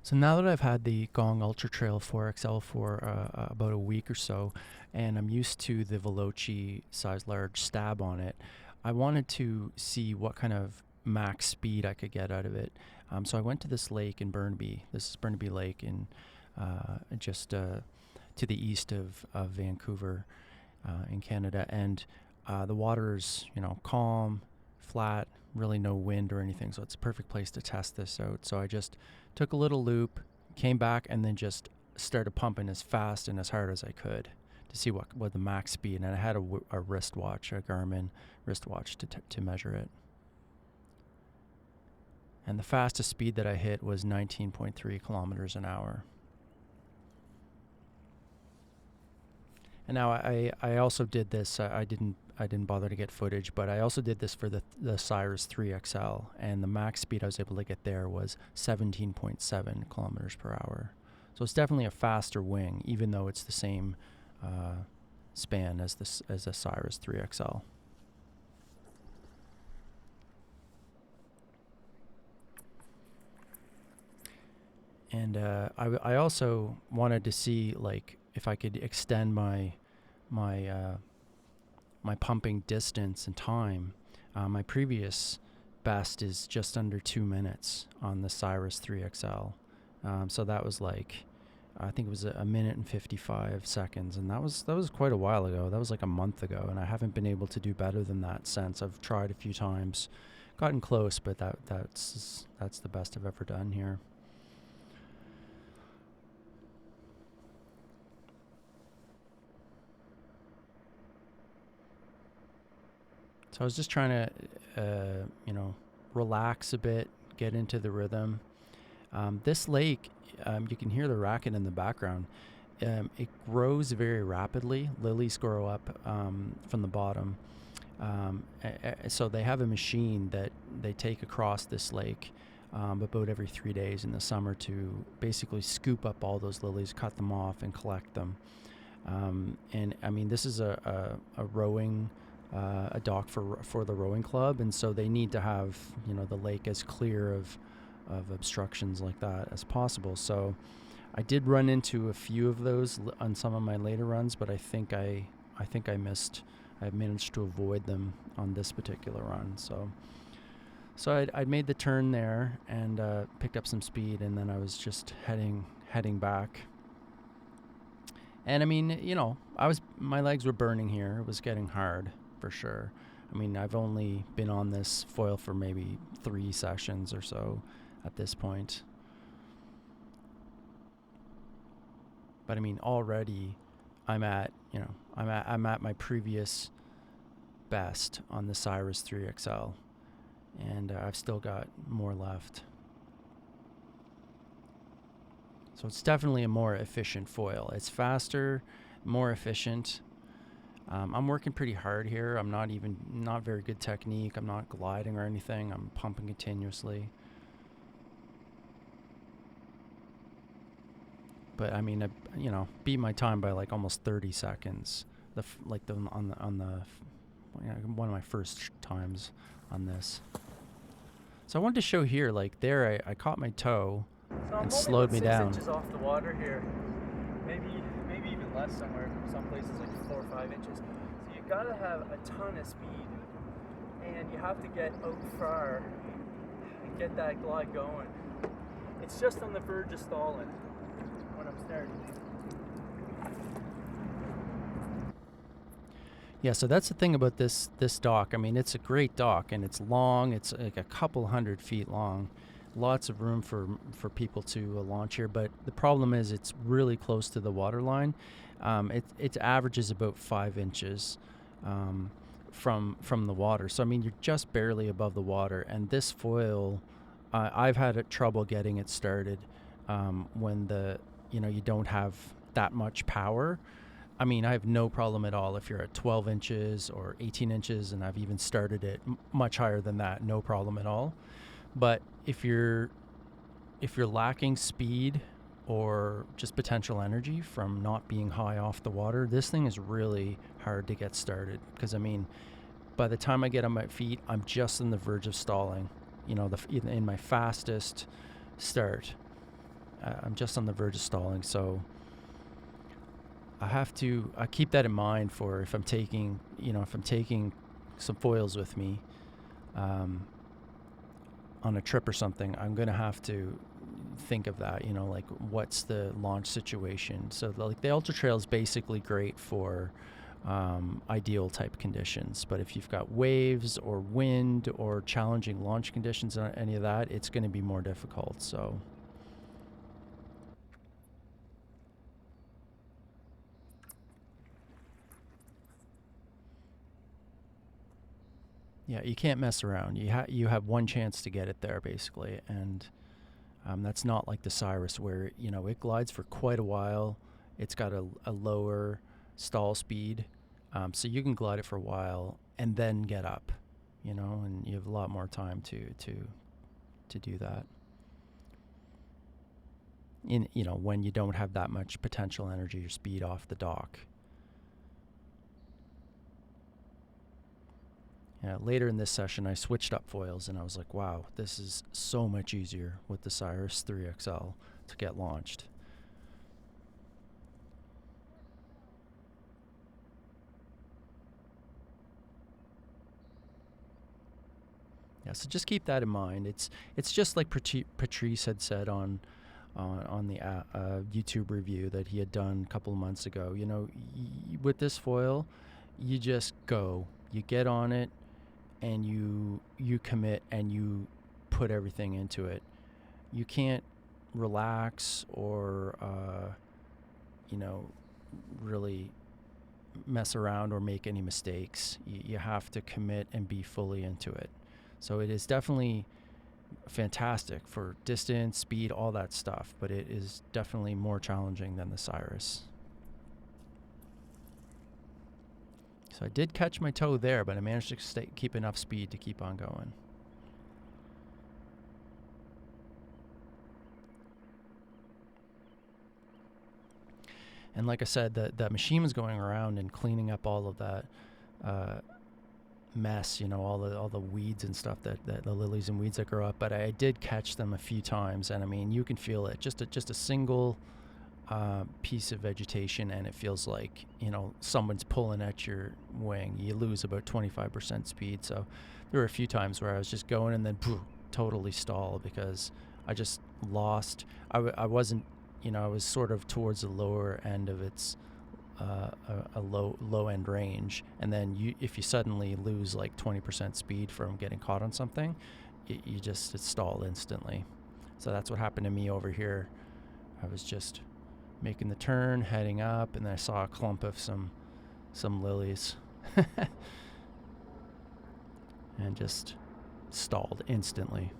So now that I've had the Gong Ultra Trail 4XL for about a week or so, and I'm used to the Veloci size large stab on it, I wanted to see what kind of max speed I could get out of it. So I went to this lake in Burnaby. This is Burnaby Lake in just to the east of Vancouver in Canada, and the water is calm, flat, really no wind or anything, so it's a perfect place to test this out. So I just took a little loop, came back, and then just started pumping as fast and as hard as I could to see what the max speed. And I had a wristwatch, a Garmin wristwatch to measure it. And the fastest speed that I hit was 19.3 kilometers an hour. And now I also did this. I didn't bother to get footage, but I also did this for the Cyrus 3XL, and the max speed I was able to get there was 17.7 kilometers per hour. So it's definitely a faster wing, even though it's the same span as a Cyrus 3XL. And I also wanted to see if I could extend my pumping distance and time. My previous best is just under 2 minutes on the Cyrus 3XL. So that was I think it was a minute and 55 seconds, and that was quite a while ago. That was like a month ago, and I haven't been able to do better than that since. I've tried a few times, gotten close, but that's the best I've ever done here. So I was just trying to, relax a bit, get into the rhythm. This lake, you can hear the racket in the background. It grows very rapidly. Lilies grow up from the bottom. So they have a machine that they take across this lake about every 3 days in the summer to basically scoop up all those lilies, cut them off, and collect them. And I mean, this is a rowing a dock for the rowing club, and so they need to have the lake as clear of obstructions like that as possible. So I did run into a few of those on some of my later runs, but I think I managed to avoid them on this particular run. So I'd made the turn there and picked up some speed, and then I was just heading back. And I mean, my legs were burning here. It was getting hard for sure. I mean, I've only been on this foil for maybe 3 sessions or so at this point. But I mean, already I'm at my previous best on the Cyrus 3XL, and I've still got more left. So it's definitely a more efficient foil. It's faster, more efficient. I'm working pretty hard here. I'm not very good technique. I'm not gliding or anything. I'm pumping continuously. But I mean, beat my time by almost 30 seconds. On one of my first times on this. So I wanted to show here, there I caught my toe and slowed me down. So I'm only 6 inches off the water here. Maybe even less somewhere. Some places 4 or 5 inches. So you gotta have a ton of speed, and you have to get out far and get that glide going. It's just on the verge of stalling when I'm starting. Yeah, so that's the thing about this dock. I mean, it's a great dock, and it's long. It's like a couple 100 feet long. Lots of room for people to launch here, but the problem is it's really close to the water line. It averages about 5 inches from the water. So I mean, you're just barely above the water. And this foil, I've had trouble getting it started when you don't have that much power. I mean, I have no problem at all if you're at 12 inches or 18 inches, and I've even started it much higher than that. No problem at all. But if you're lacking speed or just potential energy from not being high off the water, this thing is really hard to get started. Because I mean, by the time I get on my feet, I'm just on the verge of stalling. In my fastest start. I'm just on the verge of stalling, so I keep that in mind for if I'm taking, some foils with me on a trip or something. I'm gonna have to think of that, like what's the launch situation. So like the ultra trail is basically great for ideal type conditions, but if you've got waves or wind or challenging launch conditions or any of that, it's going to be more difficult. So yeah, you can't mess around. You have one chance to get it there basically, and that's not like the Cyrus where it glides for quite a while. It's got a lower stall speed, so you can glide it for a while and then get up, and you have a lot more time to do that. When you don't have that much potential energy or speed off the dock. Later in this session, I switched up foils and I was like, wow, this is so much easier with the Cyrus 3XL to get launched. Yeah, so just keep that in mind. It's just like Patrice had said on the YouTube review that he had done a couple of months ago. With this foil, you just go, you get on it, and you commit and you put everything into it. You can't relax or really mess around or make any mistakes. You have to commit and be fully into it. So it is definitely fantastic for distance, speed, all that stuff, but it is definitely more challenging than the Cyrus. So I did catch my toe there, but I managed to keep enough speed to keep on going. And like I said, that machine was going around and cleaning up all of that mess, all the weeds and stuff that the lilies and weeds that grow up. But I did catch them a few times, and I mean, you can feel it. Just a single piece of vegetation, and it feels like someone's pulling at your wing. You lose about 25% speed. So there were a few times where I was just going and then totally stall because I just lost. I wasn't, I was sort of towards the lower end of its a low end range, and then if you suddenly lose like 20% speed from getting caught on something, you just stall instantly. So that's what happened to me over here. I was just making the turn, heading up, and then I saw a clump of some lilies and just stalled instantly.